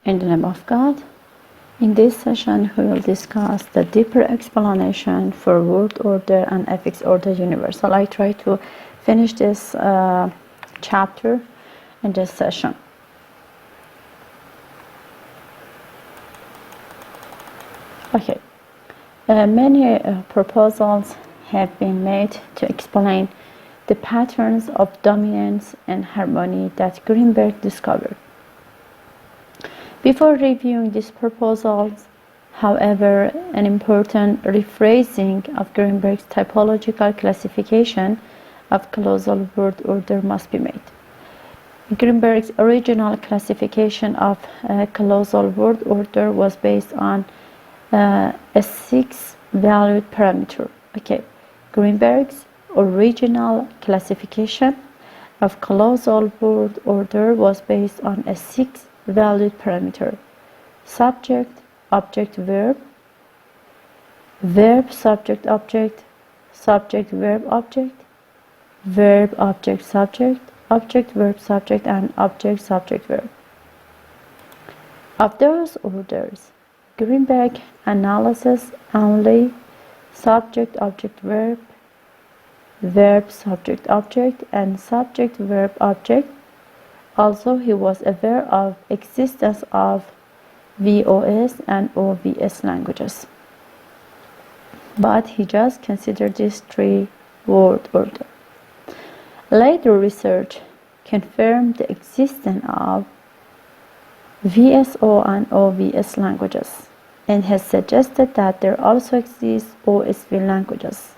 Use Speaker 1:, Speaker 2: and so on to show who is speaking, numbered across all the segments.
Speaker 1: In the name of God. In this session, we will discuss the deeper explanation for word order and affix order universal. I try to finish this chapter in this session. Okay, many proposals have been made to explain the patterns of dominance and harmony that Greenberg discovered. Before reviewing these proposals, however, an important rephrasing of Greenberg's typological classification of clausal word order must be made. Greenberg's original classification of clausal word order was based on a 6-valued parameter. Okay, Greenberg's original classification of clausal word order was based on a 6-valued parameter: subject, object, verb, verb, subject, object, subject, verb, object, verb, object, subject, object, verb, subject, and object, subject, verb. Of those orders, Greenberg analyzes only subject, object, verb, verb, subject, object, and subject, verb, object. Also, he was aware of existence of VOS and OVS languages, but he just considered these 3 word order. Later research confirmed the existence of VSO and OVS languages and has suggested that there also exist OSV languages.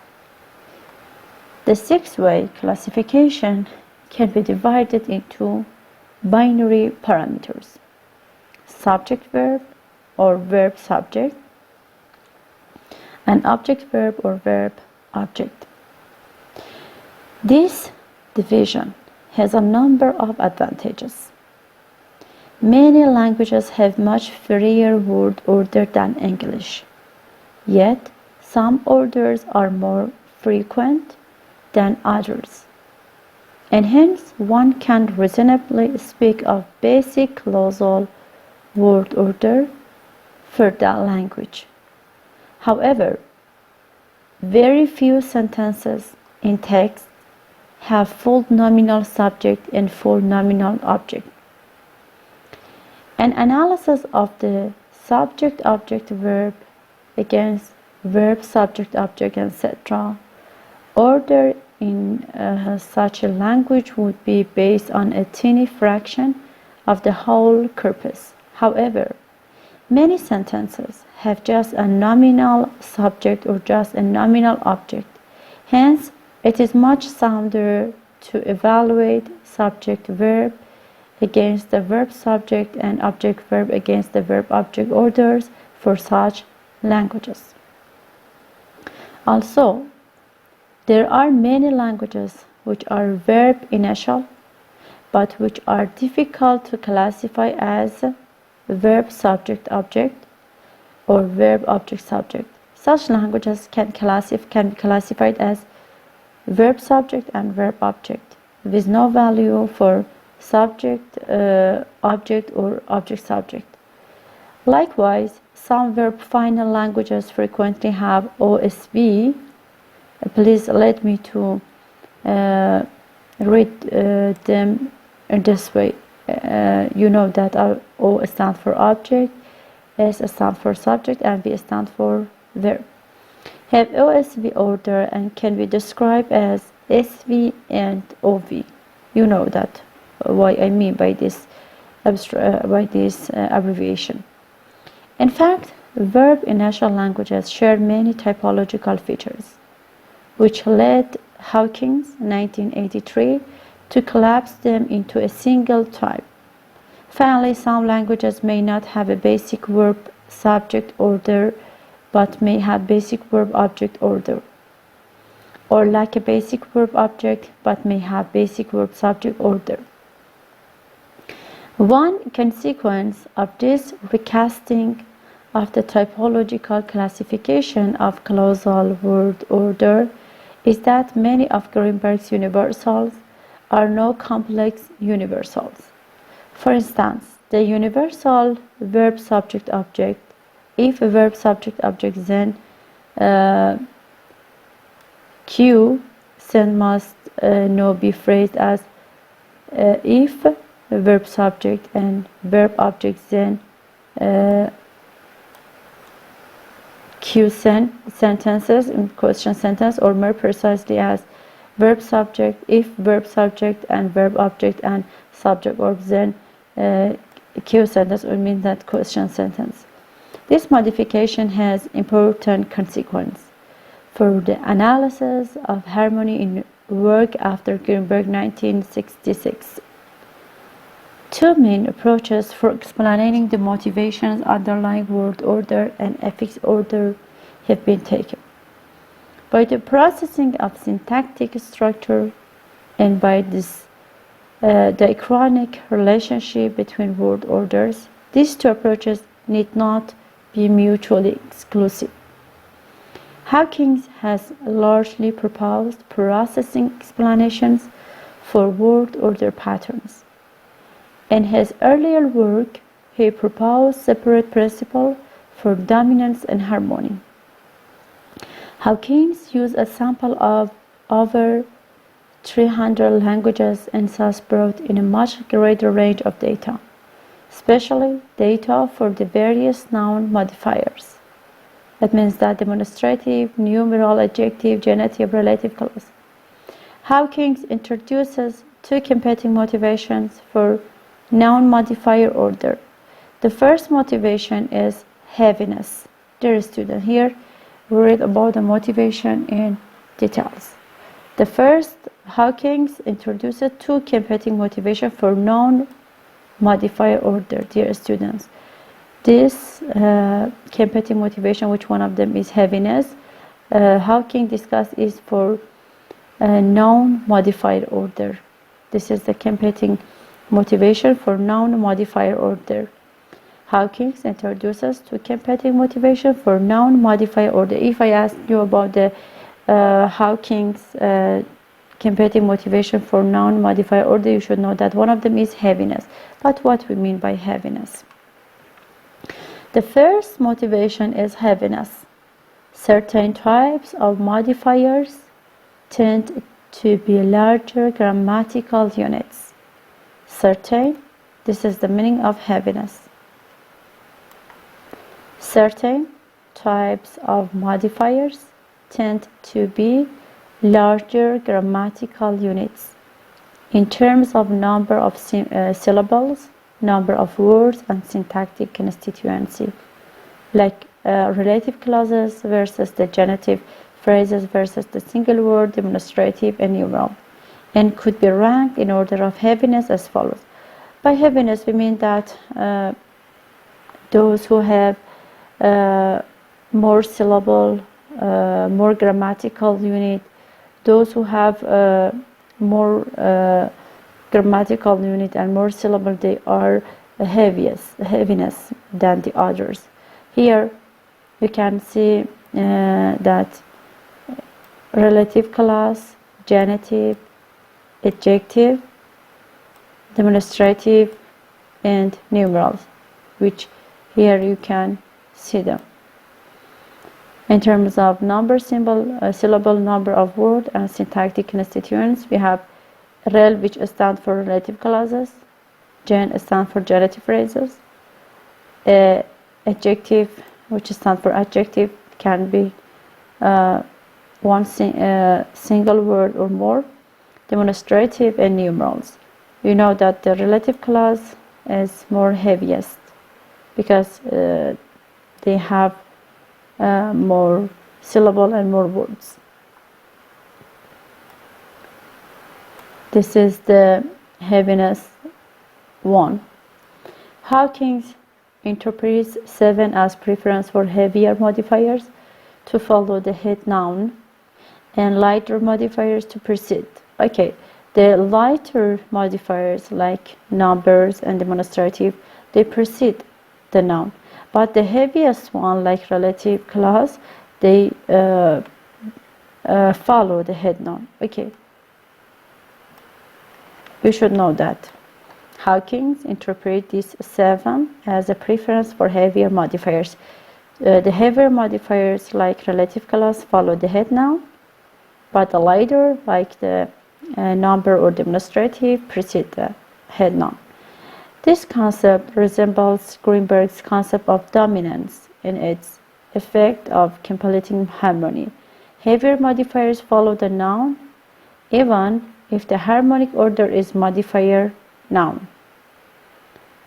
Speaker 1: The 6-way classification can be divided into binary parameters: subject-verb or verb-subject, and object-verb or verb-object. This division has a number of advantages. Many languages have much freer word order than English, yet some orders are more frequent than others, and hence one can reasonably speak of basic clausal word order for that language. However, very few sentences in text have full nominal subject and full nominal object. An analysis of the subject, object, verb against verb, subject, object, etc. order in such a language would be based on a tiny fraction of the whole corpus. However, many sentences have just a nominal subject or just a nominal object. Hence, it is much sounder to evaluate subject-verb against the verb-subject and object-verb against the verb-object orders for such languages. Also, there are many languages which are verb initial, but which are difficult to classify as verb subject object or verb object subject. Such languages can be classified as verb subject and verb object, with no value for subject object or object subject. Likewise, some verb final languages frequently have OSV. Please let me to read them in this way. You know that O stands for object, S stands for subject, and V stands for verb. Have OSV order and can be described as SV and OV. You know that what I mean by this abbreviation. In fact, verb initial languages share many typological features, which led Hawkins, 1983, to collapse them into a single type. Finally, some languages may not have a basic verb-subject order, but may have basic verb-object order, or lack a basic verb-object, but may have basic verb-subject order. One consequence of this recasting of the typological classification of clausal word order is that many of Greenberg's universals are no complex universals. For instance, the universal verb subject object. If a verb subject object, then Q then must now be phrased as if verb subject and verb object, then Q sentences in question sentence, or more precisely as verb subject, if verb subject and verb object and subject verb, then Q sentence would mean that question sentence. This modification has important consequence for the analysis of harmony in work after Greenberg 1966. Two main approaches for explaining the motivations underlying word order and affix order have been taken. By the processing of syntactic structure and by this Dichronic relationship between word orders, these two approaches need not be mutually exclusive. Hawkins has largely proposed processing explanations for word order patterns. In his earlier work, he proposed separate principles for dominance and harmony. Hawkins used a sample of over 300 languages and thus brought in a much greater range of data, especially data for the various noun modifiers. That means that demonstrative, numeral, adjective, genitive, relative clause. Hawkins introduces two competing motivations for noun modifier order. The first motivation is heaviness. Dear student, here we read about the motivation in details. The first, Hawkins introduced two competing motivations for noun modifier order. Dear students, this competing motivation, which one of them is heaviness, Hawkins discussed is for noun modifier order. This is the competing motivation for noun modifier order. Hawkins introduces two competing motivation for noun modifier order. If I ask you about the Hawkins competing motivation for noun modifier order, you should know that one of them is heaviness. But what we mean by heaviness? The first motivation is heaviness. Certain types of modifiers tend to be larger grammatical units. Certain, this is the meaning of heaviness. Certain types of modifiers tend to be larger grammatical units in terms of number of syllables, number of words, and syntactic constituency, like relative clauses versus the genitive, phrases versus the single word, demonstrative, and numeral, and could be ranked in order of heaviness as follows. By heaviness, we mean that those who have more syllable, more grammatical unit, those who have more grammatical unit and more syllable, they are heaviness than the others. Here you can see that relative clause, genitive, adjective, demonstrative, and numerals, which here you can see them. In terms of number, syllable, number of word, and syntactic constituents, we have rel, which stands for relative clauses, gen stands for genitive phrases, adjective, which stands for adjective, can be one single word or more, demonstrative, and numerals. You know that the relative clause is more heaviest because they have more syllable and more words. This is the heaviness one. Hawkins interprets 7 as preference for heavier modifiers to follow the head noun and lighter modifiers to precede. Okay, the lighter modifiers like numbers and demonstrative, they precede the noun, but the heaviest one like relative clause, they follow the head noun. Okay, you should know that. Hawkins interpreted this 7 as a preference for heavier modifiers. The heavier modifiers like relative clause follow the head noun, but the lighter, like the number or demonstrative, precede the head noun. This concept resembles Greenberg's concept of dominance in its effect of completing harmony. Heavier modifiers follow the noun even if the harmonic order is modifier noun.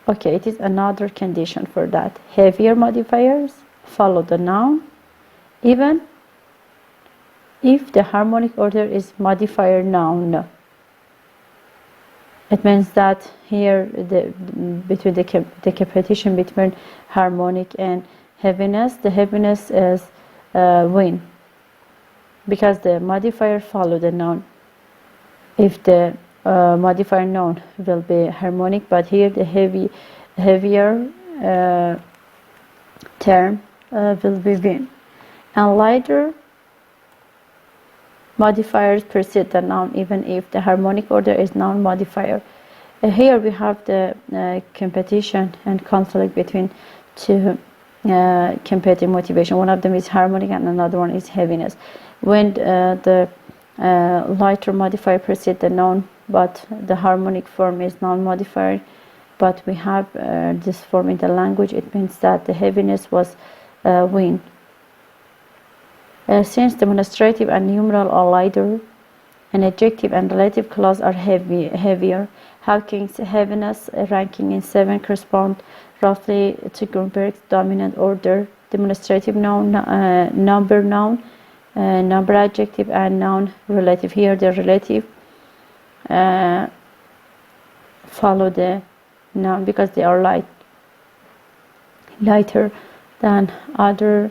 Speaker 1: Okay, it is another condition for that. Heavier modifiers follow the noun even if the harmonic order is modifier noun. It means that here between the competition between harmonic and heaviness, the heaviness is win because the modifier follow the noun. If the modifier noun will be harmonic, but here the heavier term will be win, and lighter modifiers precede the noun even if the harmonic order is noun modifier. Here we have the competition and conflict between two competing motivation. One of them is harmonic and another one is heaviness. When the lighter modifier precedes the noun, but the harmonic form is noun modifier, but we have this form in the language, it means that the heaviness was win. Since demonstrative and numeral are lighter, and adjective and relative clause are heavier, Hawkins' heaviness ranking in 7 correspond roughly to Greenberg's dominant order: demonstrative noun, number noun, number adjective, and noun relative. Here the relative follow the noun because they are lighter than other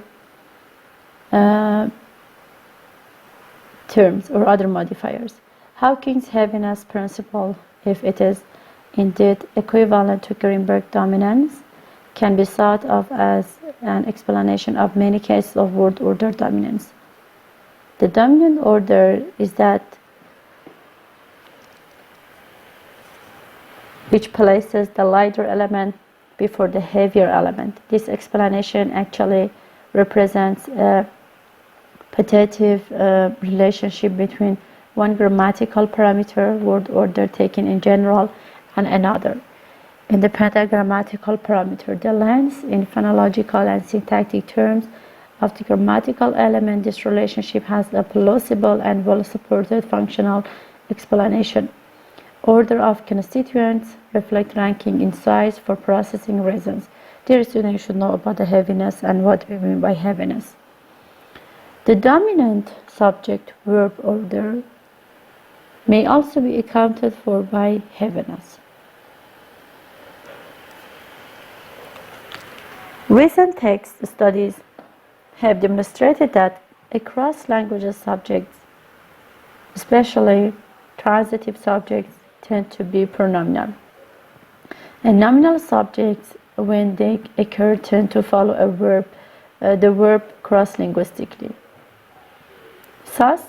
Speaker 1: terms or other modifiers. Hawkins' heaviness principle, if it is indeed equivalent to Greenberg dominance, can be thought of as an explanation of many cases of word order dominance. The dominant order is that which places the lighter element before the heavier element. This explanation actually represents a putative relationship between one grammatical parameter, word order taken in general, and another independent grammatical parameter, the length. In phonological and syntactic terms of the grammatical element, this relationship has a plausible and well-supported functional explanation. Order of constituents reflect ranking in size for processing reasons. Dear students, you should know about the heaviness and what we mean by heaviness. The dominant subject-verb order may also be accounted for by heaviness. Recent text studies have demonstrated that across languages, subjects, especially transitive subjects, tend to be pronominal, and nominal subjects, when they occur, tend to follow a verb, the verb cross-linguistically. Thus,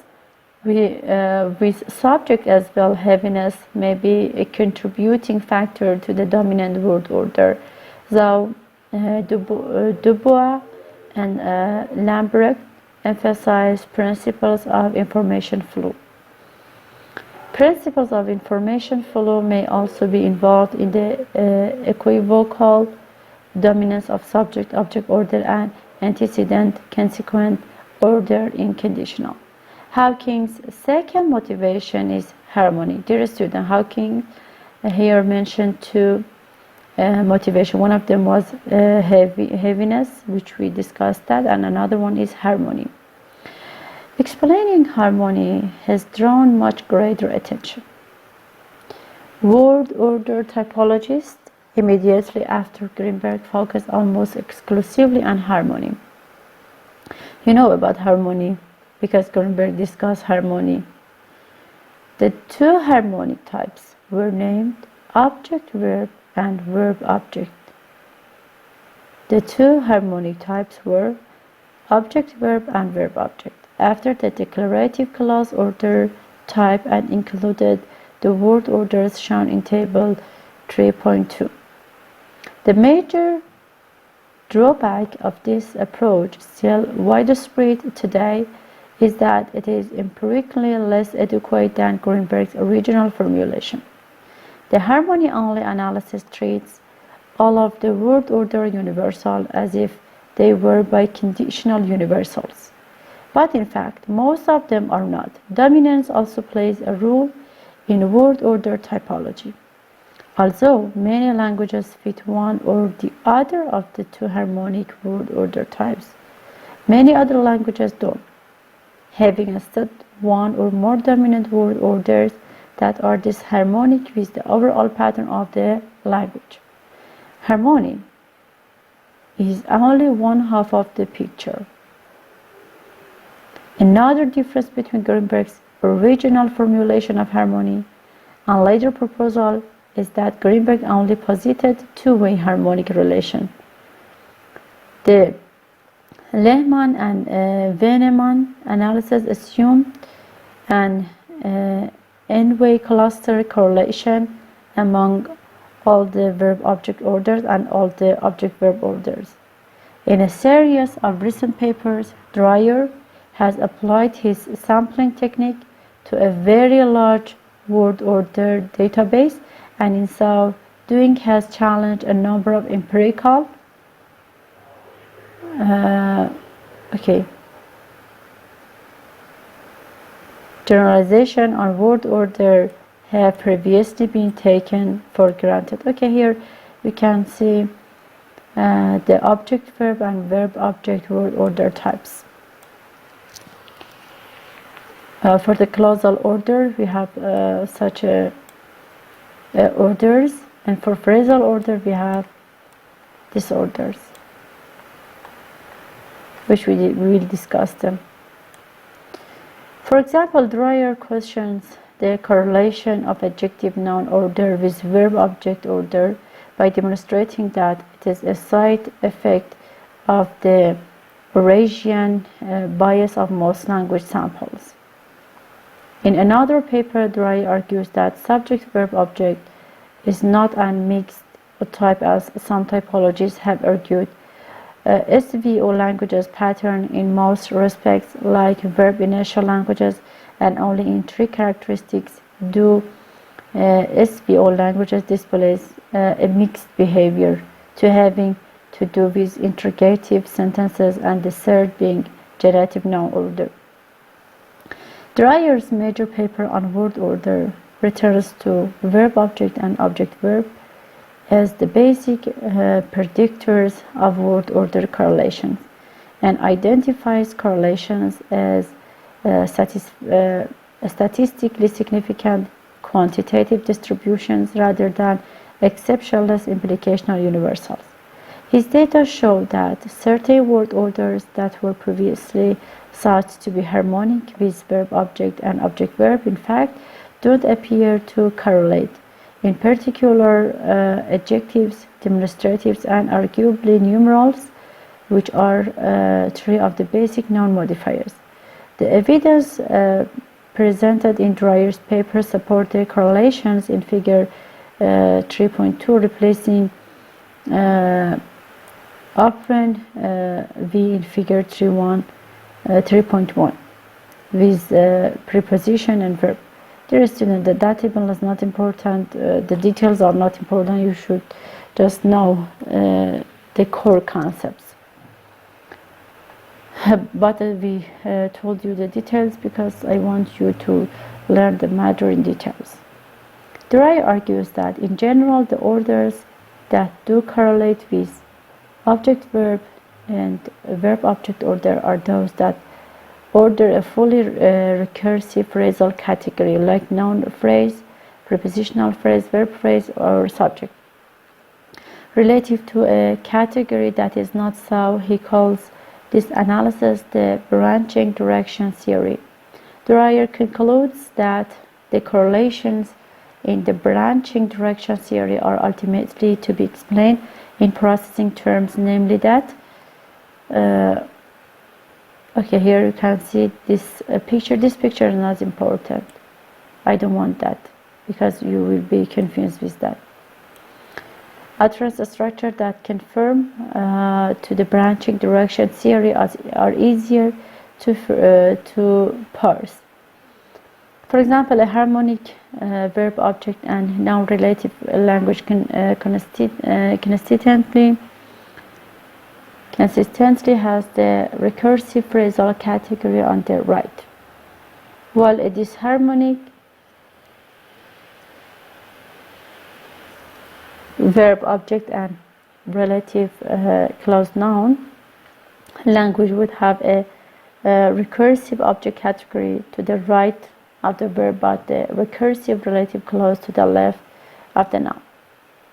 Speaker 1: with subject as well, heaviness may be a contributing factor to the dominant word order, though Dubois and Lambrecht emphasize principles of information flow. Principles of information flow may also be involved in the equivocal dominance of subject-object order and antecedent-consequent order in conditional. Hawkins' second motivation is harmony. Dear student, Hawkins here mentioned two motivation. One of them was heaviness, which we discussed that, and another one is harmony. Explaining harmony has drawn much greater attention. Word order typologists immediately after Greenberg focused almost exclusively on harmony. You know about harmony because Greenberg discussed harmony. The two harmonic types were named object-verb and verb-object. The two harmonic types were object-verb and verb-object. After the declarative clause order type and included the word orders shown in table 3.2. The major drawback of this approach, still widespread today, is that it is empirically less adequate than Greenberg's original formulation. The harmony-only analysis treats all of the word order universal as if they were biconditional universals. But in fact, most of them are not. Dominance also plays a role in word order typology. Although many languages fit one or the other of the two harmonic word order types, many other languages don't, having instead one or more dominant word orders that are disharmonic with the overall pattern of the language. Harmony is only one half of the picture. Another difference between Greenberg's original formulation of harmony and later proposal is that Greenberg only posited two-way harmonic relation. The Lehman and Veneman analysis assumed an n-way cluster correlation among all the verb-object orders and all the object-verb orders. In a series of recent papers, Dreyer has applied his sampling technique to a very large word order database, and in so doing has challenged a number of empirical generalization on word order have previously been taken for granted. Here we can see the object verb and verb object word order types. For the clausal order we have such orders, and for phrasal order we have disorders, which we will discuss them. For example, Dreyer questions the correlation of adjective noun order with verb object order by demonstrating that it is a side effect of the Eurasian bias of most language samples. In another paper, Dreyer argues that subject-verb object is not a mixed type as some typologists have argued. SVO languages pattern in most respects like verb inertial languages, and only in three characteristics do SVO languages displays a mixed behavior, two having to do with interrogative sentences and the third being genitive noun order. Dreyer's major paper on word order returns to verb object and object verb as the basic predictors of word order correlations, and identifies correlations as statistically significant quantitative distributions rather than exceptionless implicational universals. His data show that certain word orders that were previously thought to be harmonic with verb object and object verb in fact don't appear to correlate. In particular, adjectives, demonstratives, and arguably numerals, which are three of the basic noun modifiers. The evidence presented in Dreyer's paper support the correlations in figure 3.2, replacing operand V in figure 3.1 with preposition and verb. Dear student, the table is not important, the details are not important, you should just know the core concepts. But we told you the details because I want you to learn the matter in details. Dreyer argues that in general the orders that do correlate with object verb and verb object order are those that order a fully recursive phrasal category like noun phrase, prepositional phrase, verb phrase, or subject. Relative to a category that is not so, he calls this analysis the branching direction theory. Dreyer concludes that the correlations in the branching direction theory are ultimately to be explained in processing terms, namely that here you can see this picture. This picture is not important. I don't want that because you will be confused with that. utterance structure that conform to the branching direction theory are easier to parse. For example, a harmonic verb, object, and noun relative language consistently has the recursive phrasal category on the right, while a disharmonic verb, object, and relative clause noun language would have a recursive object category to the right of the verb, but the recursive relative clause to the left of the noun.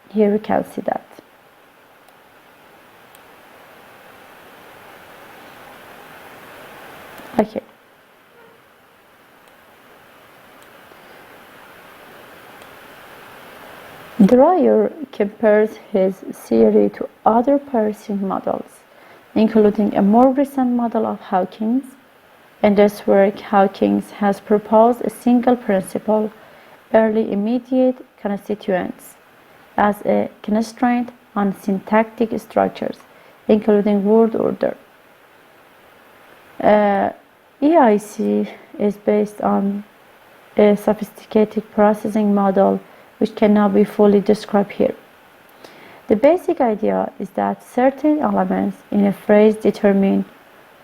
Speaker 1: Here we can see that. Okay. Dreyer compares his theory to other parsing models, including a more recent model of Hawkins. In this work, Hawkins has proposed a single principle, early immediate constituents, as a constraint on syntactic structures, including word order. EIC is based on a sophisticated processing model which cannot be fully described here. The basic idea is that certain elements in a phrase determine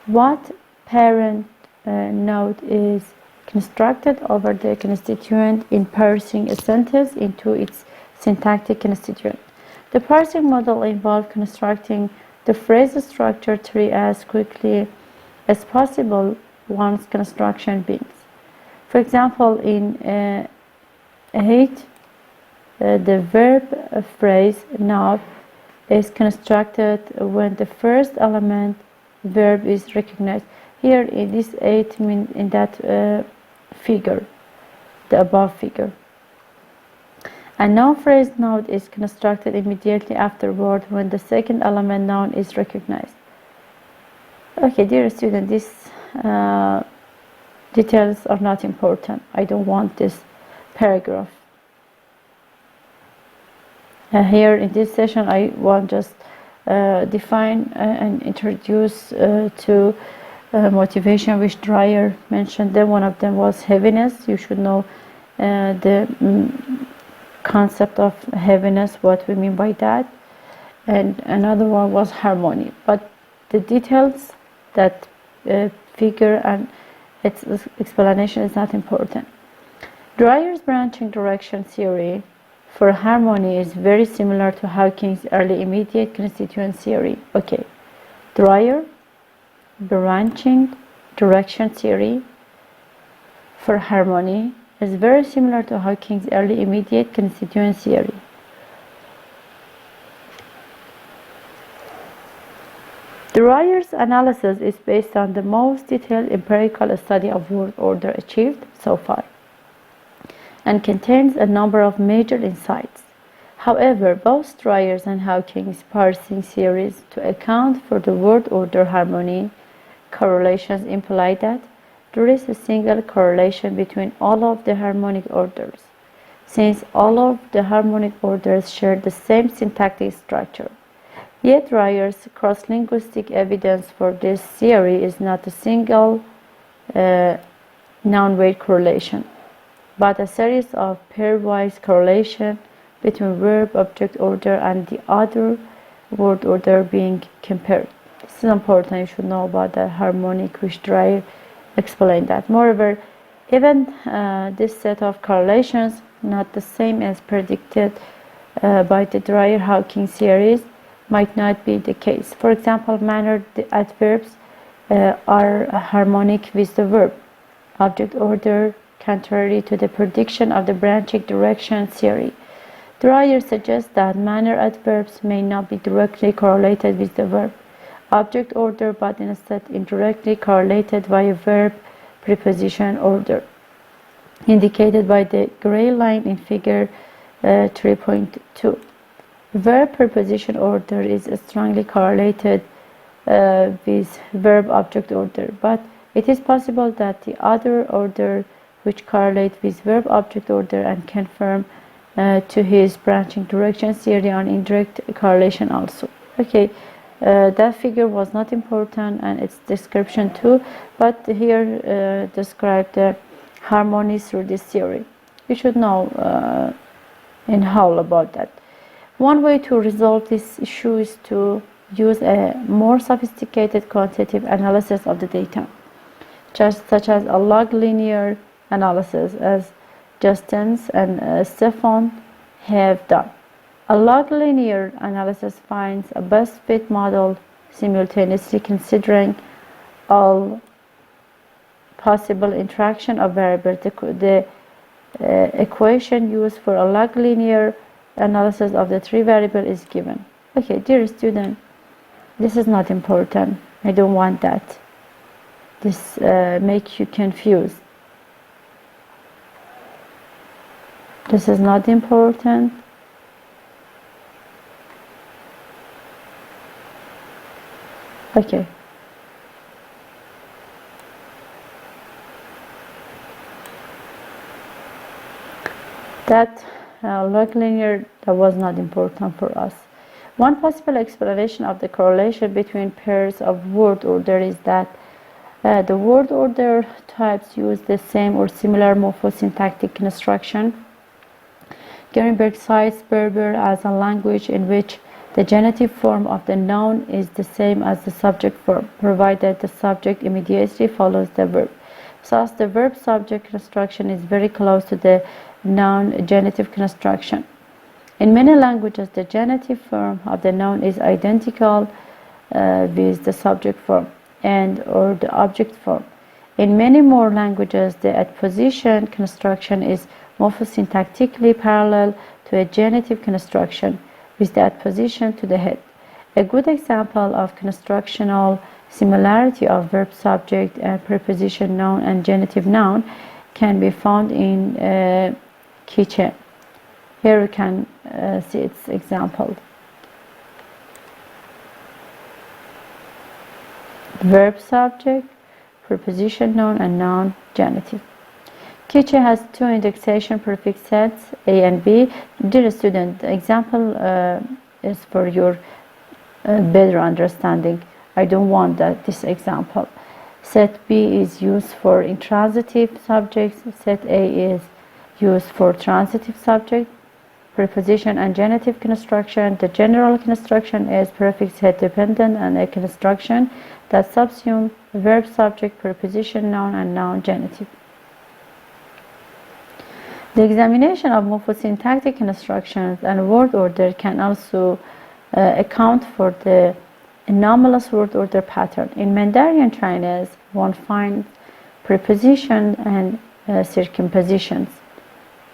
Speaker 1: what parent node is constructed over the constituent in parsing a sentence into its syntactic constituent. The parsing model involves constructing the phrase structure tree as quickly as possible once construction begins. For example, in 8, the verb phrase now is constructed when the first element verb is recognized. Here in this 8 means in that figure, the above figure. A noun phrase node is constructed immediately afterward when the second element noun is recognized. Okay, dear student, these details are not important. I don't want this paragraph. Here in this session, I want just define and introduce to motivation which Dreyer mentioned. Then one of them was heaviness. You should know the concept of heaviness, what we mean by that. And another one was harmony. But the details, that figure and its explanation is not important. Dreyer's branching direction theory for harmony is very similar to Hawkins' early immediate constituent theory. Okay, Dreyer branching direction theory for harmony is very similar to Hawkins' early immediate constituent theory. Dreyer's analysis is based on the most detailed empirical study of word order achieved so far, and contains a number of major insights. However, both Dreyer's and Hawkins' parsing theories to account for the word order harmony correlations imply that there is a single correlation between all of the harmonic orders, since all of the harmonic orders share the same syntactic structure. Yet Dreyer's cross-linguistic evidence for this theory is not a single noun-weight correlation, but a series of pairwise correlation between verb object order and the other word order being compared. This is important. You should know about the harmonic, which Dreyer explained that. Moreover, even this set of correlations, not the same as predicted by the Dreyer-Hawkins series, might not be the case. For example, mannered adverbs are harmonic with the verb object order, contrary to the prediction of the branching direction theory. Dreyer suggests that manner adverbs may not be directly correlated with the verb object order, but instead indirectly correlated via verb preposition order, indicated by the gray line in figure 3.2. Verb preposition order is strongly correlated with verb object order, but it is possible that the other order which correlate with verb object order and confirm to his branching direction theory on indirect correlation also. Okay, that figure was not important and its description too, but here describe the harmony through this theory. You should know in whole about that. One way to resolve this issue is to use a more sophisticated quantitative analysis of the data, such as a log linear analysis, as Justin and Stefan have done. A log linear analysis finds a best fit model simultaneously considering all possible interaction of variables. The equation used for a log linear analysis of the three variables is given. Okay, dear student, this is not important. I don't want that. This makes you confused. This is not important. Okay. That log linear, that was not important for us. One possible explanation of the correlation between pairs of word order is that the word order types use the same or similar morphosyntactic construction. Gernberg cites Berber as a language in which the genitive form of the noun is the same as the subject form, provided the subject immediately follows the verb. Thus, the verb-subject construction is very close to the noun genitive construction. In many languages, the genitive form of the noun is identical with the subject form and or the object form. In many more languages, the adposition construction is morphosyntactically parallel to a genitive construction with the adposition to the head. A good example of constructional similarity of verb subject and preposition noun and genitive noun can be found in kitchen. Here you can see its example. Verb subject, preposition noun, and noun genitive. Kitchen has two indexation prefix sets, A and B. Dear student, the example is for your better understanding. I don't want this example. Set B is used for intransitive subjects. Set A is used for transitive subject. Preposition and genitive construction. The general construction is prefix head dependent and a construction that subsumes verb subject, preposition noun, and noun genitive. The examination of morphosyntactic constructions and word order can also account for the anomalous word order pattern. In Mandarin Chinese, one finds preposition and circumpositions.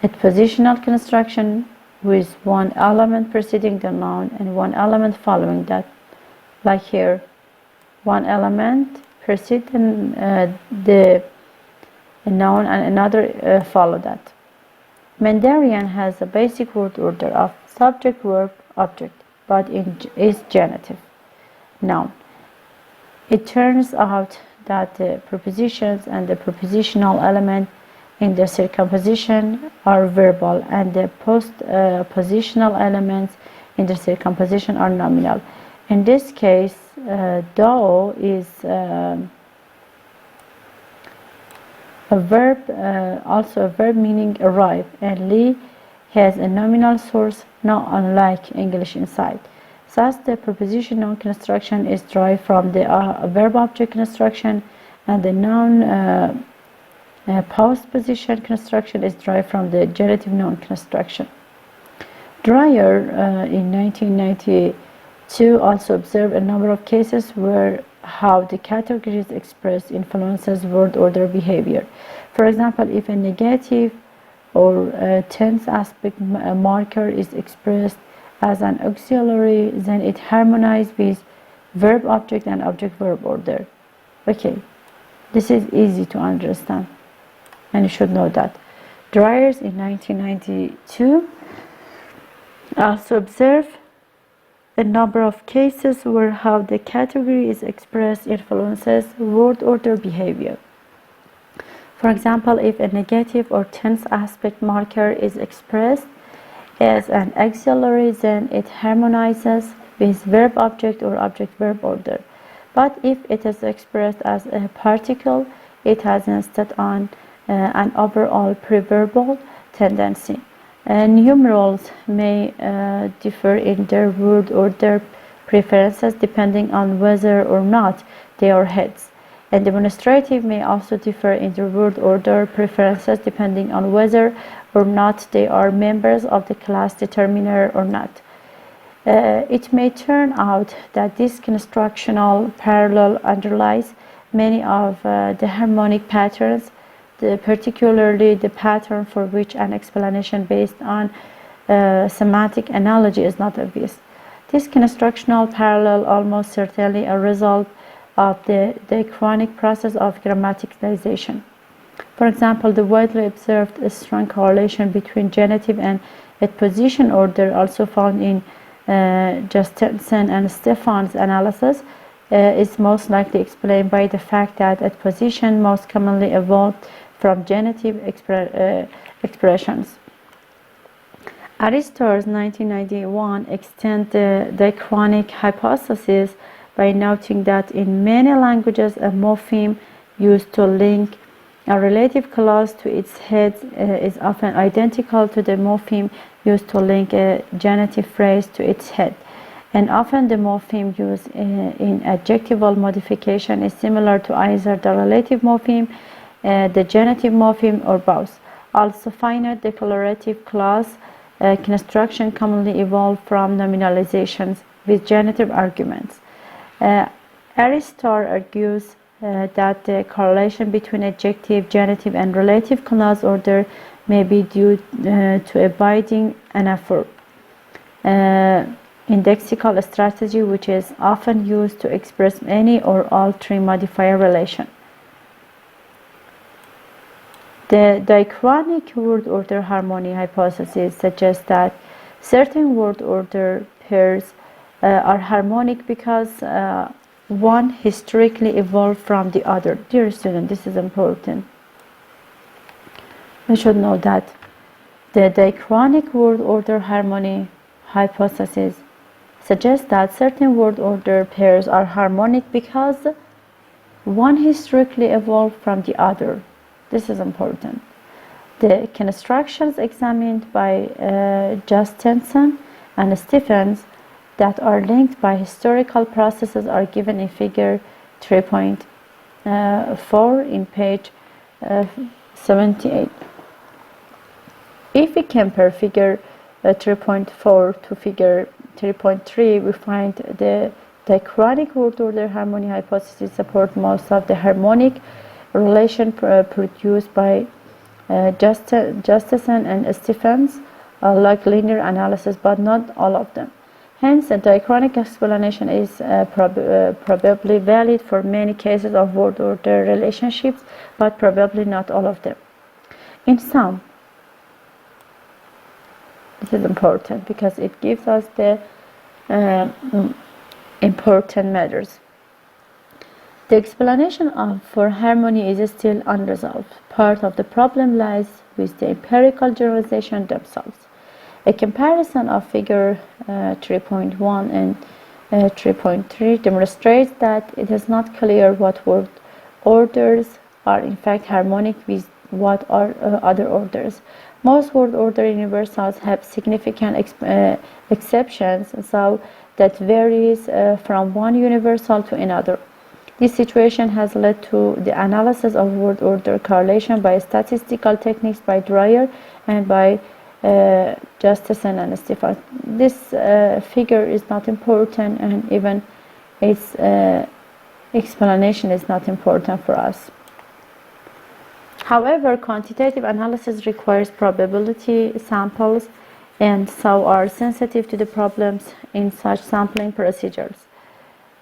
Speaker 1: Adpositional construction with one element preceding the noun and one element following that. Like here, one element precedes the noun and another follow that. Mandarin has a basic word order of subject, verb, object, but is genitive noun. It turns out that the prepositions and the prepositional element in the circumposition are verbal and the postpositional elements in the circumposition are nominal. In this case, dao is a verb, also a verb meaning arrive, and li has a nominal source, not unlike English inside. Thus, the preposition noun construction is derived from the verb object construction, and the noun postposition construction is derived from the genitive noun construction. Dreyer in 1992 also observed a number of cases where how the categories expressed influences word order behavior. For example, if a negative or tense aspect marker is expressed as an auxiliary, then it harmonizes with verb object and object verb order. Okay, this is easy to understand and you should know that. Dreyer in 1992 also observed a number of cases where how the category is expressed influences word order behavior. For example, if a negative or tense aspect marker is expressed as an auxiliary, then it harmonizes with verb-object or object-verb order. But if it is expressed as a particle, it has instead an overall preverbal tendency. Numerals may differ in their word order preferences depending on whether or not they are heads. And demonstrative may also differ in their word order preferences depending on whether or not they are members of the class determiner or not. It may turn out that this constructional parallel underlies many of the harmonic patterns, particularly the pattern for which an explanation based on semantic analogy is not obvious. This constructional parallel almost certainly a result of the Dichronic process of grammaticalization. For example, the widely observed strong correlation between genitive and adposition order, also found in Justinson and Stefan's analysis, is most likely explained by the fact that adposition most commonly evolved from genitive expressions. Aristo's 1991 extend the Dichronic hypothesis by noting that in many languages a morpheme used to link a relative clause to its head is often identical to the morpheme used to link a genitive phrase to its head, and often the morpheme used in adjectival modification is similar to either the relative morpheme, the genitive morpheme, or both. Also, finite declarative clause construction commonly evolved from nominalizations with genitive arguments. Aristotle argues that the correlation between adjective, genitive, and relative clause order may be due to abiding anaphor, indexical strategy, which is often used to express any or all three modifier relation. The Dichronic word order harmony hypothesis suggests that certain word order pairs are harmonic because one historically evolved from the other. Dear student, this is important. We should know that the Dichronic word order harmony hypothesis suggests that certain word order pairs are harmonic because one historically evolved from the other. This is important. The constructions examined by Justinson and Stephens that are linked by historical processes are given in figure 3.4 in page 78. If we compare figure 3.4 to figure 3.3, we find the Dichronic word order harmony hypothesis support most of the harmonic relation produced by Justinson and Stephens, like linear analysis, but not all of them. Hence, a Dichronic explanation is probably valid for many cases of word order relationships, but probably not all of them. In sum, this is important because it gives us the important matters. The explanation for harmony is still unresolved. Part of the problem lies with the empirical generalization themselves. A comparison of figure 3.1 and 3.3 demonstrates that it is not clear what word orders are in fact harmonic with what are other orders. Most word order universals have significant exceptions, so that varies from one universal to another. This situation has led to the analysis of word order correlation by statistical techniques by Dreyer and by Justinson and Stephens. This figure is not important, and even its explanation is not important for us. However, quantitative analysis requires probability samples and so are sensitive to the problems in such sampling procedures.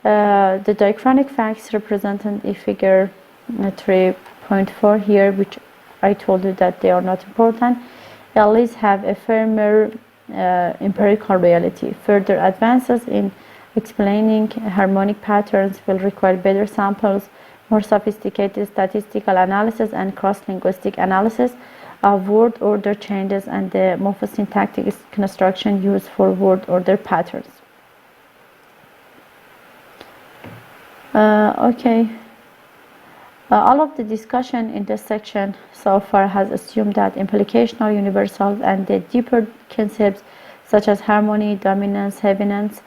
Speaker 1: The Dichronic facts represented in figure 3.4 here, which I told you that they are not important, at least have a firmer empirical reality. Further advances in explaining harmonic patterns will require better samples, more sophisticated statistical analysis, and cross-linguistic analysis of word order changes and the morphosyntactic construction used for word order patterns. All of the discussion in this section so far has assumed that implicational universals and the deeper concepts such as harmony, dominance, heaviness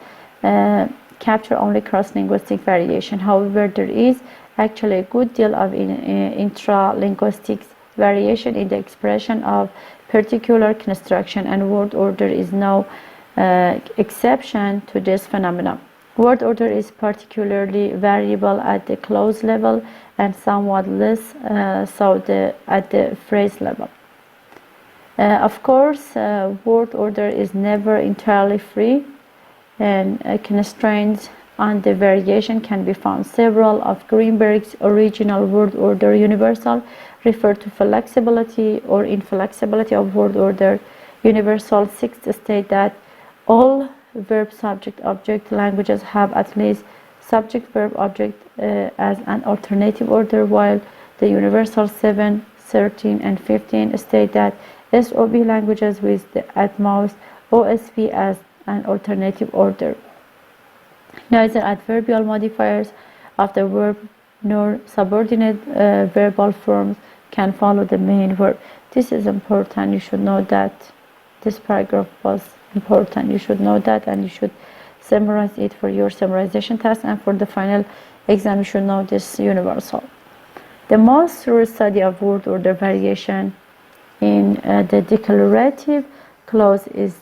Speaker 1: capture only cross-linguistic variation. However, there is actually a good deal of intra-linguistic variation in the expression of particular construction, and word order is no exception to this phenomenon. Word order is particularly variable at the clause level and somewhat less so at the phrase level. Of course, word order is never entirely free, and constraints on the variation can be found. Several of Greenberg's original word order universal refer to flexibility or inflexibility of word order. Universal 6 state that all verb subject object languages have at least subject verb object as an alternative order, while the universal 7, 13 and 15 state that SOV languages with at most OSV as an alternative order. Neither adverbial modifiers of the verb nor subordinate verbal forms can follow the main verb. This is important. You should know that this paragraph was important. You should know that, and you should summarize it for your summarization test, and for the final exam you should know this universal. The most thorough study of word order variation in the declarative clause is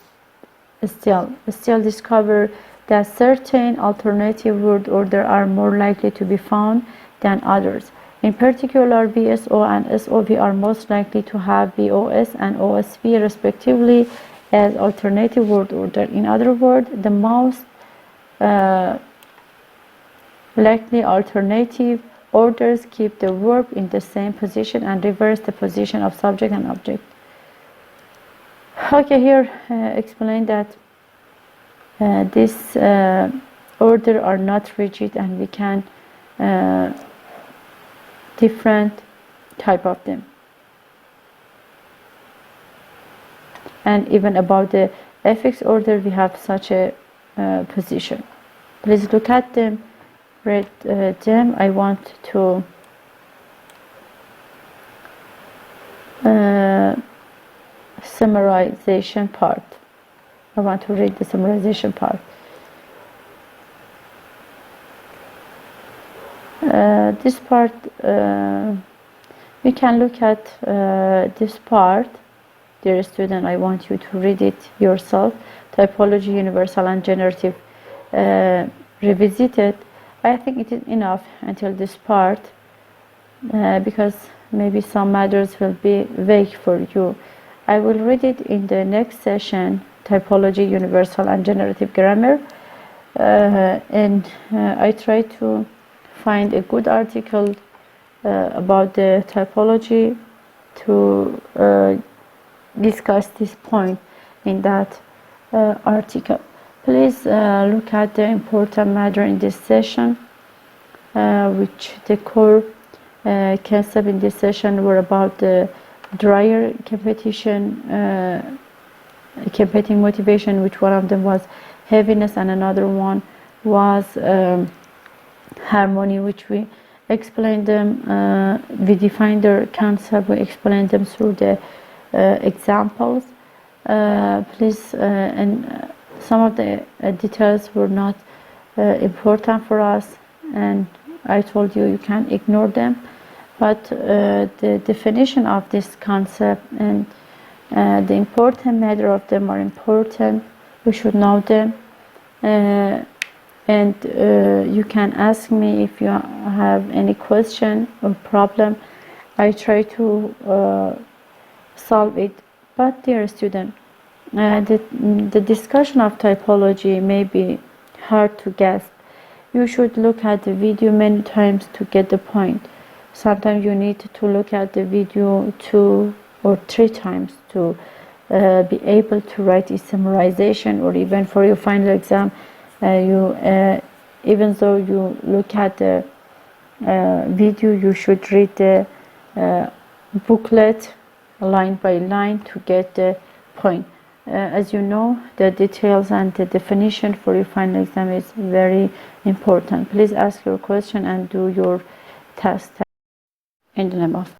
Speaker 1: still discover that certain alternative word order are more likely to be found than others. In particular, VSO and SOV are most likely to have VOS and OSV respectively as alternative word order. In other words, the most likely alternative orders keep the verb in the same position and reverse the position of subject and object. Okay, here explain that this order are not rigid, and we can different type of them. And even about the affix order, we have such a position. Please look at them, read them. I want to summarization part. I want to read the summarization part. This part, we can look at this part. Dear student, I want you to read it yourself. Typology, universal and generative revisited. I think it is enough until this part because maybe some matters will be vague for you. I will read it in the next session, typology, universal and generative grammar, and I try to find a good article about the typology to discuss this point in that article. Please look at the important matter in this session, which the core concept in this session were about the drier competition, competing motivation, which one of them was heaviness and another one was harmony, which we explained them, we defined their concept, we explained them through the examples. Please, and some of the details were not important for us, and I told you can ignore them, but the definition of this concept and the important matter of them are important. We should know them, and you can ask me if you have any question or problem. I try to solve it. But dear student, the discussion of typology may be hard to grasp. You should look at the video many times to get the point. Sometimes you need to look at the video 2 or 3 times to be able to write a summarization, or even for your final exam, even though you look at the video, you should read the booklet line by line to get the point. As you know, the details and the definition for your final exam is very important. Please ask your question and do your test in the name of